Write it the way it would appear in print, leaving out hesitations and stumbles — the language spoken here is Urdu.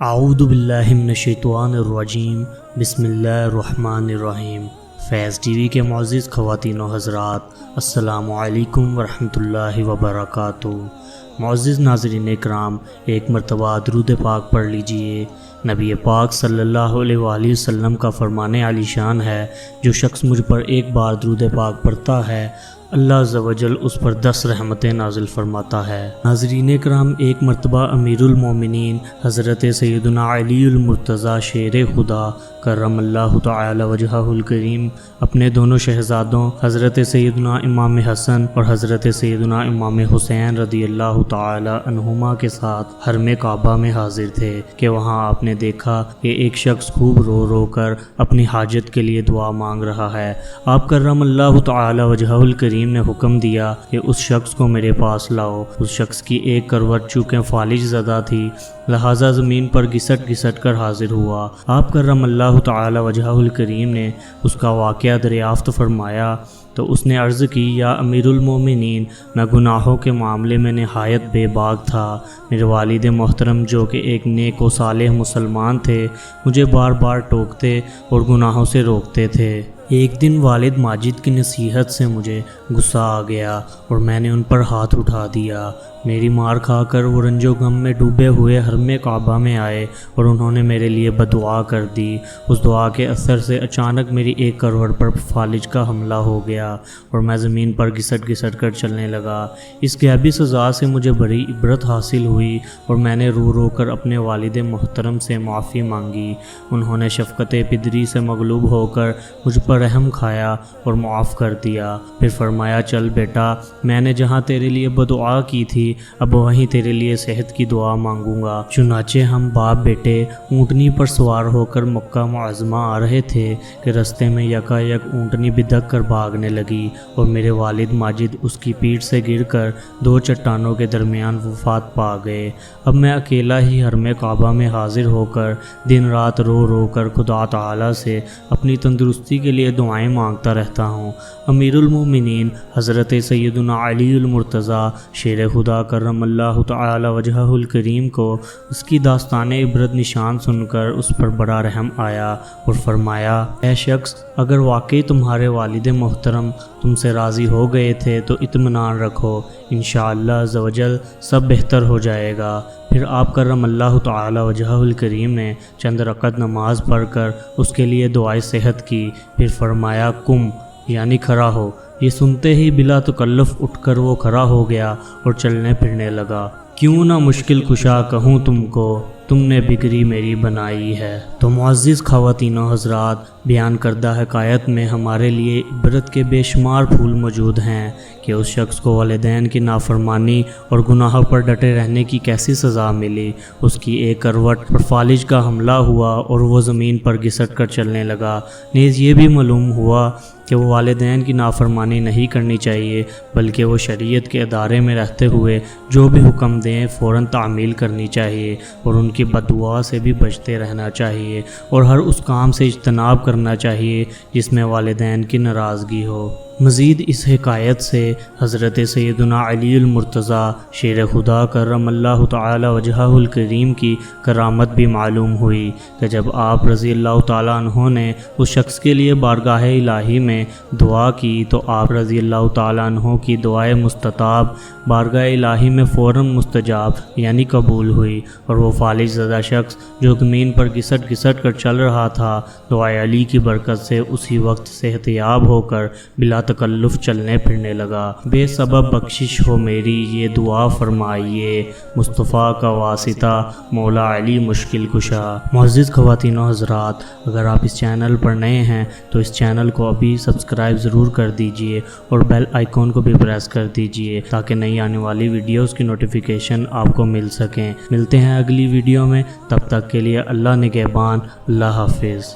اعوذ باللہ من الشیطان الرجیم بسم اللہ الرحمن الرحیم۔ فیض ٹی وی کے معزز خواتین و حضرات، السلام علیکم ورحمۃ اللہ وبرکاتہ۔ معزز ناظرین اکرام، ایک مرتبہ درود پاک پڑھ لیجئے۔ نبی پاک صلی اللہ علیہ وآلہ وسلم کا فرمان عالی شان ہے، جو شخص مجھ پر ایک بار درود پاک پڑھتا ہے، اللہ عز و جل اس پر 10 رحمتیں نازل فرماتا ہے۔ ناظرین اکرام، ایک مرتبہ امیر المومنین حضرت سیدنا علی المرتضیٰ شیر خدا کرم اللہ تعالی وجہہ الکریم اپنے دونوں شہزادوں حضرت سیدنا امام حسن اور حضرت سیدنا امام حسین رضی اللہ تعالی عنہما کے ساتھ حرم کعبہ میں حاضر تھے کہ وہاں آپ نے دیکھا کہ ایک شخص خوب رو رو کر اپنی حاجت کے لیے دعا مانگ رہا ہے۔ آپ کرم اللہ تعالی وجہہ الکریم نے حکم دیا کہ اس شخص کو میرے پاس لاؤ۔ اس شخص کی ایک کروٹ چونکہ فالج زدہ تھی، لہٰذا زمین پر گھسٹ گھسٹ کر حاضر ہوا۔ آپ کرم اللہ تعالی وجہہ الکریم نے اس کا واقعہ دریافت فرمایا تو اس نے عرض کی، یا امیر المومنین، میں گناہوں کے معاملے میں نہایت بے باک تھا۔ میرے والد محترم جو کہ ایک نیک و صالح مسلمان تھے، مجھے بار بار ٹوکتے اور گناہوں سے روکتے تھے۔ ایک دن والد ماجد کی نصیحت سے مجھے غصہ آ گیا اور میں نے ان پر ہاتھ اٹھا دیا۔ میری مار کھا کر وہ رنج و غم میں ڈوبے ہوئے حرم کعبہ میں آئے اور انہوں نے میرے لیے بددعا کر دی۔ اس دعا کے اثر سے اچانک میری ایک کروٹ پر فالج کا حملہ ہو گیا اور میں زمین پر گھسٹ گھسٹ کر چلنے لگا۔ اس غیبی سزا سے مجھے بڑی عبرت حاصل ہوئی اور میں نے رو رو کر اپنے والد محترم سے معافی مانگی۔ انہوں نے شفقت پدری سے مغلوب ہو کر مجھ پر رحم کھایا اور معاف کر دیا۔ پھر فرمایا، چل بیٹا، میں نے جہاں تیرے لیے بددعا کی تھی اب وہیں تیرے لیے صحت کی دعا مانگوں گا۔ چنانچہ ہم باپ بیٹے اونٹنی پر سوار ہو کر مکہ معظمہ آ رہے تھے کہ رستے میں یکا یک اونٹنی بدک کر بھاگنے لگی اور میرے والد ماجد اس کی پیٹھ سے گر کر 2 چٹانوں کے درمیان وفات پا گئے۔ اب میں اکیلا ہی حرم کعبہ میں حاضر ہو کر دن رات رو رو کر خدا تعالی سے اپنی تندرستی کے لیے دعائیں مانگتا رہتا ہوں۔ امیر المومنین حضرت سیدنا علی المرتضیٰ شیر خدا کرم اللہ تعالی وجہہ الکریم کو اس کی داستان عبرت نشان سن کر اس پر بڑا رحم آیا اور فرمایا، اے شخص، اگر واقعی تمہارے والد محترم تم سے راضی ہو گئے تھے تو اطمینان رکھو، انشاءاللہ عز و جل سب بہتر ہو جائے گا۔ پھر آپ کرم اللہ تعالی وجہہ الکریم نے چند رکعت نماز پڑھ کر اس کے لیے دعائے صحت کی۔ پھر فرمایا، قم، یعنی کھڑا ہو۔ یہ سنتے ہی بلا تکلف اٹھ کر وہ کھڑا ہو گیا اور چلنے پھرنے لگا۔ کیوں نہ مشکل کشا کہوں تم کو، تم نے بگڑی میری بنائی ہے۔ تو معزز خواتین و حضرات، بیان کردہ حکایت میں ہمارے لیے عبرت کے بے شمار پھول موجود ہیں کہ اس شخص کو والدین کی نافرمانی اور گناہوں پر ڈٹے رہنے کی کیسی سزا ملی۔ اس کی ایک کروٹ پر فالج کا حملہ ہوا اور وہ زمین پر گھسٹ کر چلنے لگا۔ نیز یہ بھی معلوم ہوا کہ وہ والدین کی نافرمانی نہیں کرنی چاہیے، بلکہ وہ شریعت کے ادارے میں رہتے ہوئے جو بھی حکم دیں فوراً تعمیل کرنی چاہیے اور ان کی بددعا سے بھی بچتے رہنا چاہیے اور ہر اس کام سے اجتناب کرنا چاہیے جس میں والدین کی ناراضگی ہو۔ مزید اس حکایت سے حضرت سیدنا علی المرتضیٰ شیر خدا کرم اللہ تعالی وجہہ الکریم کی کرامت بھی معلوم ہوئی کہ جب آپ رضی اللہ تعالیٰ عنہ نے اس شخص کے لیے بارگاہ الہی میں دعا کی تو آپ رضی اللہ تعالیٰ عنہ کی دعائے مستطاب بارگاہ الہی میں فوراً مستجاب یعنی قبول ہوئی اور وہ فالج زدہ شخص جو زمین پر گھسٹ گھسٹ کر چل رہا تھا، دعائے علی کی برکت سے اسی وقت صحت یاب ہو کر بلا تکلف چلنے پھرنے لگا۔ بے سبب بخشش ہو میری یہ دعا فرمائیے، مصطفیٰ کا واسطہ مولا علی مشکل کشا۔ معزز خواتین و حضرات، اگر آپ اس چینل پر نئے ہیں تو اس چینل کو ابھی سبسکرائب ضرور کر دیجئے اور بیل آئیکن کو بھی پریس کر دیجئے تاکہ نئی آنے والی ویڈیوز کی نوٹیفیکیشن آپ کو مل سکیں۔ ملتے ہیں اگلی ویڈیو میں، تب تک کے لیے اللہ نگہبان، اللہ حافظ۔